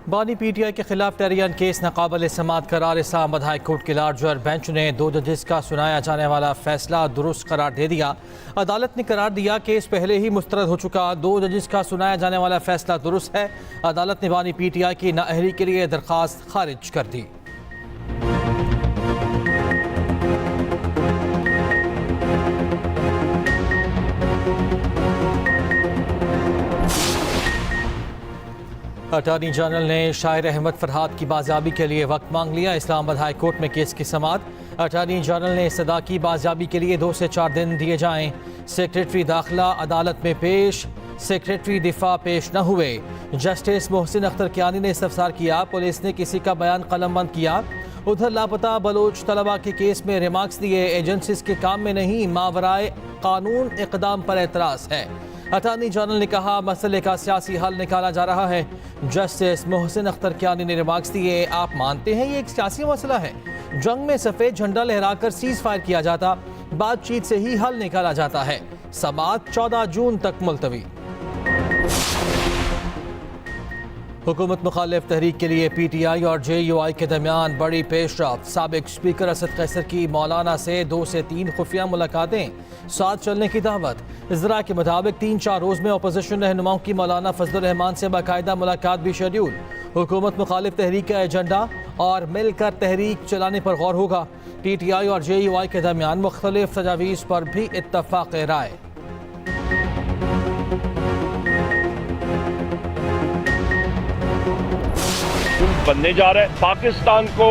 बानी पीटीआई के खिलाफ टेरियन केस नाकाबिल समाअत करार इस्लामाबाद हाई कोर्ट के लार्जर बेंच ने 2 जजेस का सुनाया जाने वाला फैसला दुरुस्त करार दे दिया। अदालत ने करार दिया केस पहले ही मुस्तरद हो चुका, 2 जजेस का सुनाया जाने वाला फैसला दुरुस्त है। अदालत ने बानी पीटीआई की नाअहली के लिए दरख्वास्त खारिज कर दी। अटॉर्नी जनरल ने शाहिर अहमद फरहाद की बाजियाबी के लिए वक्त मांग लिया। इस्लामाबाद हाई कोर्ट में केस की समाअत। अटॉर्नी जनरल ने सदा की बाजियाबी के लिए 2 से 4 दिन दिए जाएं। सेक्रेटरी दाखिला अदालत में पेश, सेक्रेटरी दिफा पेश न हुए। जस्टिस मोहसिन अख्तर कियानी ने इस्तफसार किया, पुलिस ने किसी का बयान कलमबंद किया। उधर लापता बलोच तलबा के केस में रिमार्क्स दिए, एजेंसीज के काम में नहीं मावराए कानून इकदाम पर एतराज़ है। अटॉर्नी जनरल ने कहा मसले का सियासी हल निकाला जा रहा है। जस्टिस मोहसिन अख्तर कियानी ने रिमार्क्स दिए, आप मानते हैं ये एक सियासी मसला है? जंग में सफ़ेद झंडा लहराकर सीज फायर किया जाता, बातचीत से ही हल निकाला जाता है। समाअत 14 जून तक मुलतवी। हुकूमत मुखालिफ तहरीक के लिए पीटीआई और JUI के दरमियान बड़ी पेशरफ्त। साबिक स्पीकर असद कैसर की मौलाना से 2 से 3 खुफिया मुलाकातें, साथ चलने की दावत। इज़रा के मुताबिक 3-4 रोज़ में अपोजिशन रहनुमाओं की मौलाना फजलुर रहमान से बाकायदा मुलाकात भी शेड्यूल। हुकूमत मुखालिफ तहरीक का एजेंडा और मिलकर तहरीक चलाने पर गौर होगा। पीटीआई और JUI के दरमियान मुख्तलिफ तजावीज़ पर भी इत्तफाक राय। बनने जा रहा है पाकिस्तान को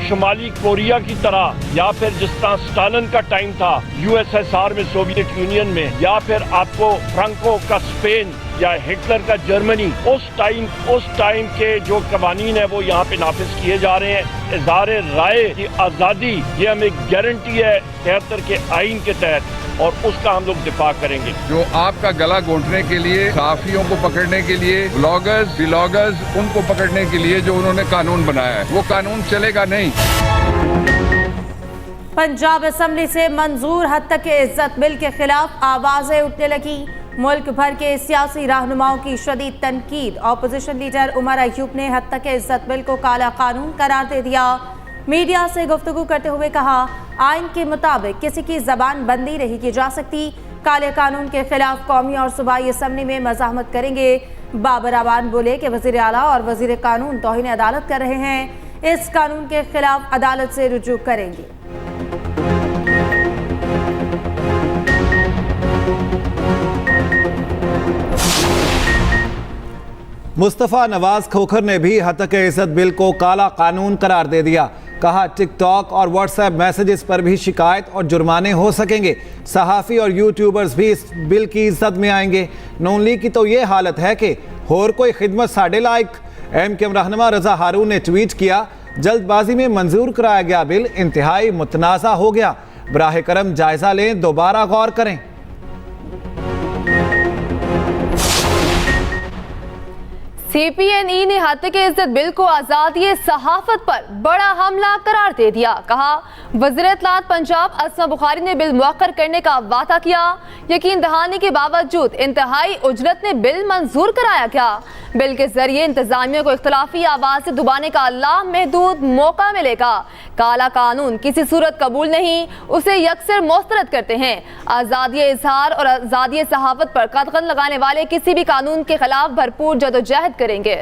शुमाली कोरिया की तरह, या फिर जिस तरह स्टालिन का टाइम था USSR में, सोवियत यूनियन में, या फिर आपको फ्रांको का स्पेन या हिटलर का जर्मनी, उस टाइम के जो कवानीन है वो यहाँ पे नाफिज किए जा रहे हैं। इज़हार राय की आज़ादी ये हमें गारंटी है 73 के आइन के तहत, और उसका हम लोग दिफा करेंगे। जो आपका गला घोंटने के लिए, सहाफियों को पकड़ने के लिए, ब्लॉगर्स व्लॉगर्स उनको पकड़ने के लिए जो उन्होंने कानून बनाया है, वो कानून चलेगा नहीं। पंजाब असम्बली से मंजूर हद तक के इज्जत बिल के खिलाफ आवाजें उठने लगी। मुल्क भर के सियासी रहनुमाओं की शदीद तनकीद। अपोजिशन लीडर उमर अयूब ने हद तक के इज्जत बिल को काला कानून करार दे दिया। मीडिया से गुफ्तगू करते हुए कहा, आइन के मुताबिक किसी की जबान बंदी नहीं की जा सकती। काले कानून के खिलाफ कौमी और सूबाई असम्बली में मज़ाहमत करेंगे। बाबर आवान बोले कि वज़ीर आला और वज़ीर कानून तौहीन अदालत कर रहे हैं, इस कानून के खिलाफ अदालत से रुजू करेंगे। मुस्तफ़ा नवाज खोखर ने भी हद तक इज्जत बिल को काला कानून करार दे दिया। कहा टिकटॉक और व्हाट्सएप मैसेजेस पर भी शिकायत और जुर्माने हो सकेंगे। सहाफ़ी और यूट्यूबर्स भी इस बिल की इज्जत में आएंगे। नून लीग की तो ये हालत है कि होर कोई खिदमत साढ़े लायक। MKM रहनुमा रजा हारून ने ट्वीट किया, जल्दबाजी में मंजूर कराया गया बिल इंतहाई मुतनाज़ा हो गया, बराह करम जायज़ा लें, दोबारा गौर करें। CPNE ने हद तक इज्जत बिल को आज़ादी सहाफत पर बड़ा हमला करार दे दिया। कहा, वज़ीर इत्तलात पंजाब असमा बुखारी ने बिल मुअक्कर करने का वादा किया, यकीन दहानी के बावजूद इंतहाई उजरत ने बिल मंजूर कराया गया। बिल के जरिए इंतजामिया को इख्तलाफी आवाज़ दुबाने का लामहदूद मौका मिलेगा। काला कानून किसी सूरत कबूल नहीं, उसे यकसर मुस्तरद करते हैं। आज़ादी इजहार और आज़ादी सहाफत पर कदगन लगाने वाले किसी भी कानून के खिलाफ भरपूर जदोजहद करेंगे।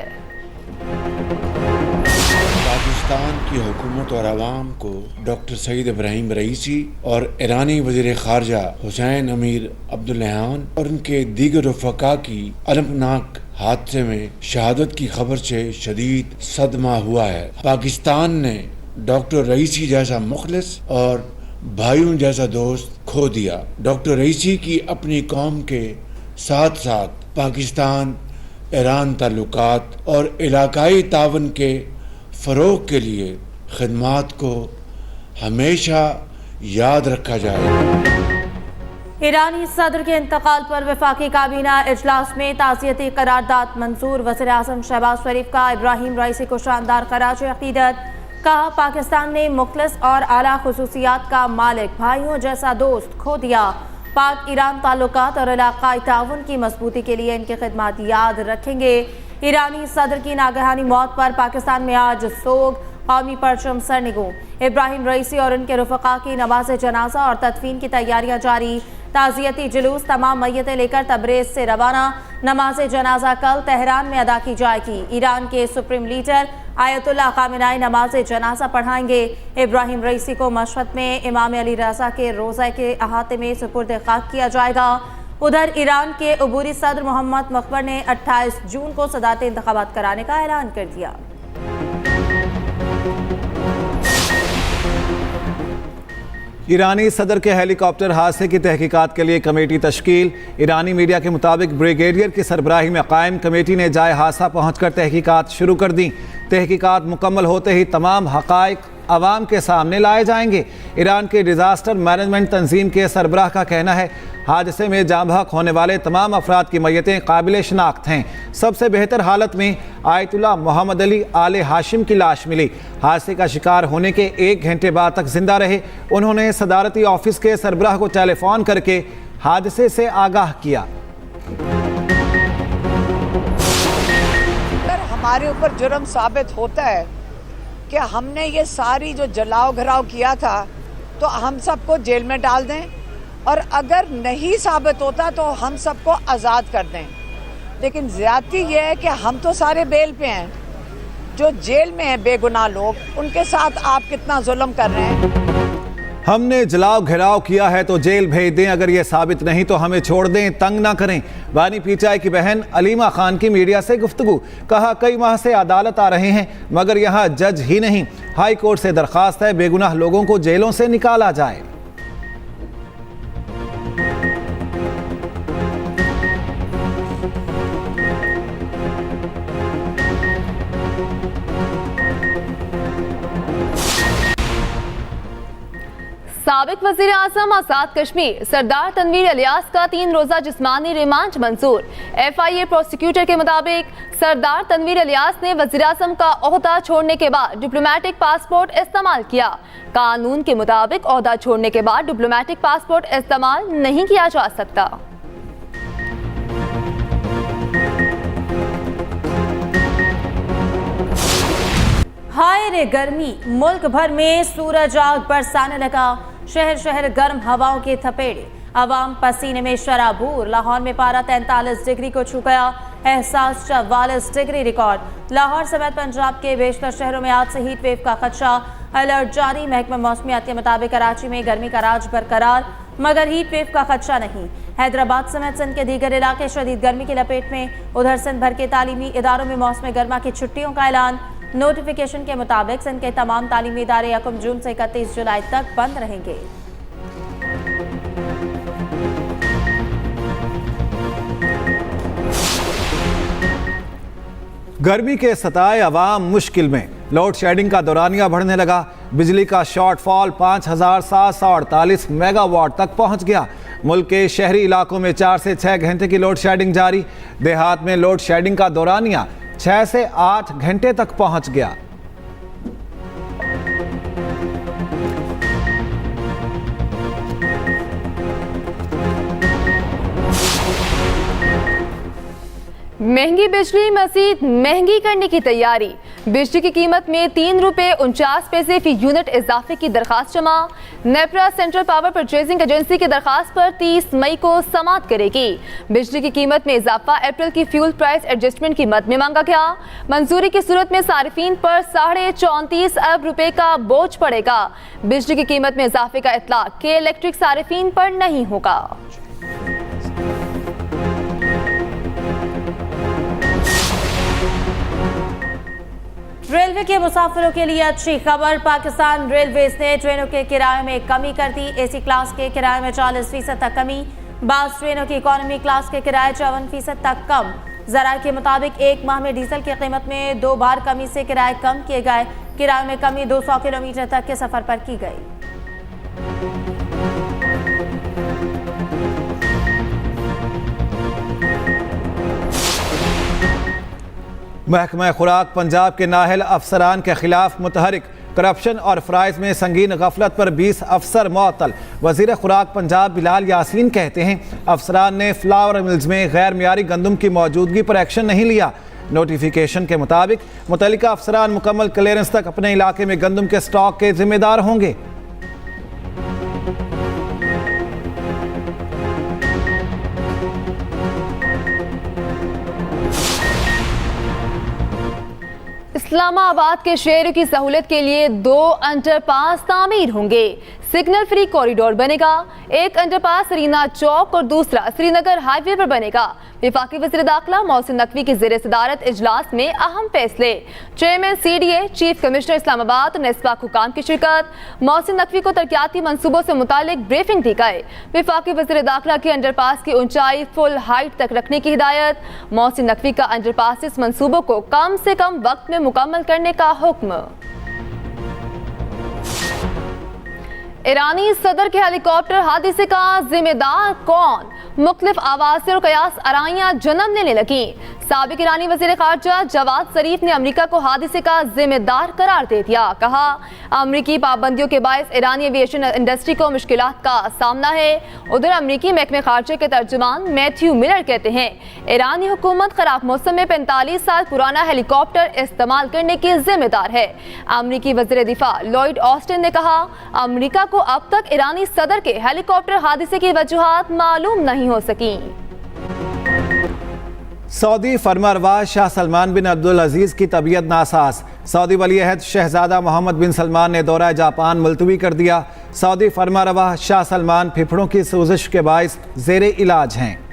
पाकिस्तान की हुकूमत और आवाम को डॉक्टर सईद इब्राहिम रईसी और ईरानी वज़ीर ख़ारजा हुसैन अमीर अब्दुल्लाहान और उनके दीगर रफ़का की अलमनाक हादसे में शहादत की खबर से शदीद सदमा हुआ है। पाकिस्तान ने डॉक्टर रईसी जैसा मुखलिस और भाइयों जैसा दोस्त खो दिया। डॉक्टर रईसी की अपनी कौम के साथ साथ पाकिस्तान ईरान ताल्लुकात और इलाकाई तावन के फ़रोग़ के लिए खिदमात को हमेशा याद रखा जाएगा। ईरानी सदर के इंतकाल पर वफाकी काबीना इजलास में ताज़ियती करारदाद मंजूर। वज़ीर आज़म शहबाज शरीफ का इब्राहिम रईसी को शानदार खराज अक़ीदत। कहा, पाकिस्तान ने मुखलिस और आला खुसूसियात का मालिक, भाइयों जैसा दोस्त खो दिया। पाक ईरान ताल्लुकात और इलाकाई ताउन की मजबूती के लिए इनकी खिदमत याद रखेंगे। ईरानी सदर की नागहानी मौत पर पाकिस्तान में आज सोग, कौमी परचम सरनिगू। इब्राहिम रईसी और उनके रुफ़क़ा की नमाज जनाजा और तदफीन की तैयारियां जारी। ताज़ियती जुलूस तमाम मैयतें लेकर तबरेज़ से रवाना। नमाज जनाजा कल तेहरान में अदा की जाएगी। ईरान के सुप्रीम लीडर आयतुल्लाह खामेनी नमाज जनाजा पढ़ाएंगे। इब्राहिम रईसी को मशहद में इमाम अली रज़ा के रोज़े के अहाते में सुपुर्द खाक किया जाएगा। उधर ईरान के अबूरी सदर मोहम्मद मकबर ने 28 जून को सदारती इंतखाबात कराने का ऐलान कर दिया। ईरानी सदर के हेलीकॉप्टर हादसे की तहकीकात के लिए कमेटी तश्कील। ईरानी मीडिया के मुताबिक ब्रिगेडियर की सरबराही में कायम कमेटी ने जाए हादसा पहुंचकर तहकीकात शुरू कर दी। तहकीकात मुकम्मल होते ही तमाम हक़ाइक़ अवाम के सामने लाए जाएंगे। ईरान के डिज़ास्टर मैनेजमेंट तंजीम के सरबराह का कहना है हादसे में जाँ बहक होने वाले तमाम अफराद की मैयतें काबिल शनाख्त हैं। सबसे बेहतर हालत में आयतुल्लाह मोहम्मद अली आले हाशिम की लाश मिली। हादसे का शिकार होने के 1 घंटे बाद तक जिंदा रहे। उन्होंने सदारती ऑफिस के सरबराह को टेलीफोन करके हादसे से आगाह किया। अगर हमारे ऊपर जुर्म साबित होता है कि हमने ये सारी जो जलाओ घराव किया था तो हम सबको जेल में डाल दें, और अगर नहीं साबित होता तो हम सबको आज़ाद कर दें। लेकिन ज़्यादती ये है कि हम तो सारे बेल पे हैं, जो जेल में हैं बेगुनाह लोग, उनके साथ आप कितना जुल्म कर रहे हैं। हमने जलाओ घेराव किया है तो जेल भेज दें, अगर ये साबित नहीं तो हमें छोड़ दें, तंग ना करें। बानी पीचाई की बहन अलीमा खान की मीडिया से गुफ्तगू। कहा कई माह से अदालत आ रहे हैं मगर यहाँ जज ही नहीं। हाई कोर्ट से दरख्वास्त है बेगुनाह लोगों को जेलों से निकाला जाए। साबिक वज़ीर आज़म आज़ाद कश्मीर सरदार तनवीर इलियास का 3 रोज़ा जिस्मानी रिमांड मंजूर। FIA प्रोसिक्यूटर के मुताबिक सरदार तनवीर इलियास ने वज़ीर आज़म का ओहदा छोड़ने के बाद डिप्लोमेटिक पासपोर्ट इस्तेमाल किया। कानून के मुताबिक ओहदा छोड़ने के बाद डिप्लोमेटिक पासपोर्ट इस्तेमाल नहीं किया जा सकता। हाय रे गर्मी, मुल्क भर में सूरज आग बरसाने लगा। शहर शहर गर्म हवाओं के थपेड़े, अवाम पसीने में शराबूर। लाहौर में पारा 43 डिग्री को छू गया। एहसास 44 डिग्री रिकॉर्ड। लाहौर समेत पंजाब के बेशतर शहरों में आज से हीट वेव का खदशा। अलर्ट जारी। महकमा मौसमियात के मुताबिक कराची में गर्मी का राज बरकरार मगर हीट वेव का खदशा नहीं। हैदराबाद समेत सिंध के दीगर इलाके शदीद गर्मी की लपेट में। उधर सिंध भर के तालीमी इदारों में मौसम गर्मा की छुट्टियों का ऐलान। नोटिफिकेशन के मुताबिक सिंध के तमाम तालीमी इदारे 1 जून से 31 जुलाई तक बंद रहेंगे। गर्मी के सताए अवाम मुश्किल में। लोड शेडिंग का दौरानिया बढ़ने लगा। बिजली का शॉर्टफॉल 5748 मेगावाट तक पहुंच गया। मुल्क के शहरी इलाकों में 4 से 6 घंटे की लोड शेडिंग जारी। देहात में लोड शेडिंग का दौरानिया 6 से 8 घंटे तक पहुंच गया। महंगी बिजली मजीद महंगी करने की तैयारी। बिजली की कीमत में 3 रुपये 49 पैसे फी यूनिट इजाफे की दरखास्त जमा। NEPRA central power purchasing agency की दरखास्त पर 30 मई को समाअत करेगी। बिजली की कीमत में इजाफा अप्रैल की फ्यूल प्राइस एडजस्टमेंट की मद में मांगा गया। मंजूरी की सूरत में सारिफीन पर 34.5 अरब रुपए का बोझ पड़ेगा। बिजली की कीमत में इजाफे का इतलाक के इलेक्ट्रिक सारिफीन पर नहीं होगा। रेलवे के मुसाफिरों के लिए अच्छी खबर। पाकिस्तान रेलवेज ने ट्रेनों के किराए में कमी कर दी। AC क्लास के किराए में 40% तक कमी। बास ट्रेनों की इकोनॉमी क्लास के किराए 54% तक कम। जराये के मुताबिक 1 माह में डीजल की कीमत में 2 बार कमी से किराए कम किए गए। किराए में कमी 200 किलोमीटर तक के सफर पर की गई। महकमा खुराक पंजाब के नाहल अफसरान के खिलाफ मुतहरिक। करप्शन और फ़राइज़ में संगीन गफलत पर 20 अफसर मुअत्तल। वज़ीर खुराक पंजाब बिलाल यासीन कहते हैं अफसरान ने फ्लावर मिल्स में गैर मियारी गंदम की मौजूदगी पर एक्शन नहीं लिया। नोटिफिकेशन के मुताबिक मुतल्लिका अफसरान मुकम्मल क्लियरेंस तक अपने इलाके में गंदम के स्टॉक के जिम्मेदार होंगे। इस्लामाबाद के शहरों की सहूलत के लिए 2 अंडरपास तामीर होंगे। सिग्नल फ्री कॉरिडोर बनेगा। एक अंडरपास सरीना चौक और दूसरा श्रीनगर हाईवे पर बनेगा। वफाकी वज़ीर दाखिला मोहसिन नकवी की ज़ेर सदारत इजलास में अहम फैसले। Chairman CDA, chief commissioner Islamabad और नेस्पाक हुकाम की शिरकत। मोहसिन नकवी को तरक्याती मंसूबों से मुतालिक ब्रीफिंग दी गई। वफाकी वज़ीर दाखिला की अंडरपास की ऊंचाई फुल हाइट तक रखने की हिदायत। मोहसिन नकवी का अंडरपास मंसूबों को कम से कम वक्त में मुकम्मल करने का हुक्म। ईरानी सदर के हेलीकॉप्टर हादसे का जिम्मेदार कौन? मुख्तलिफ आवाज़ और कयास आराइयाँ जन्म लेने लगी। साबिक ईरानी वज़ीर ख़ारजा जवाद ज़रीफ ने अमेरिका को हादसे का जिम्मेदार करार दे दिया। कहा, अमेरिकी पाबंदियों के बायस ईरानी एविएशन इंडस्ट्री को मुश्किलात का सामना है। उधर अमेरिकी महकमे ख़ारजा के तर्जुमान मैथ्यू मिलर कहते हैं, ईरानी हुकूमत खराब मौसम में 45 साल पुराना हेलीकॉप्टर इस्तेमाल करने की जिम्मेदार है। अमेरिकी वज़ीर दिफा लॉयड ऑस्टिन ने कहा, अमेरिका को अब तक ईरानी सदर के हेलीकॉप्टर हादसे की वजूहात मालूम नहीं हो सकी। सऊदी फरमारवा शाह सलमान बिन अब्दुल अजीज़ की तबीयत नासाज। सऊदी वली अहद शहजादा मोहम्मद बिन सलमान ने दौरा जापान मुलतवी कर दिया। सऊदी फरमारवा शाह सलमान फेफड़ों की सोजिश के बायस ज़ेरे इलाज हैं।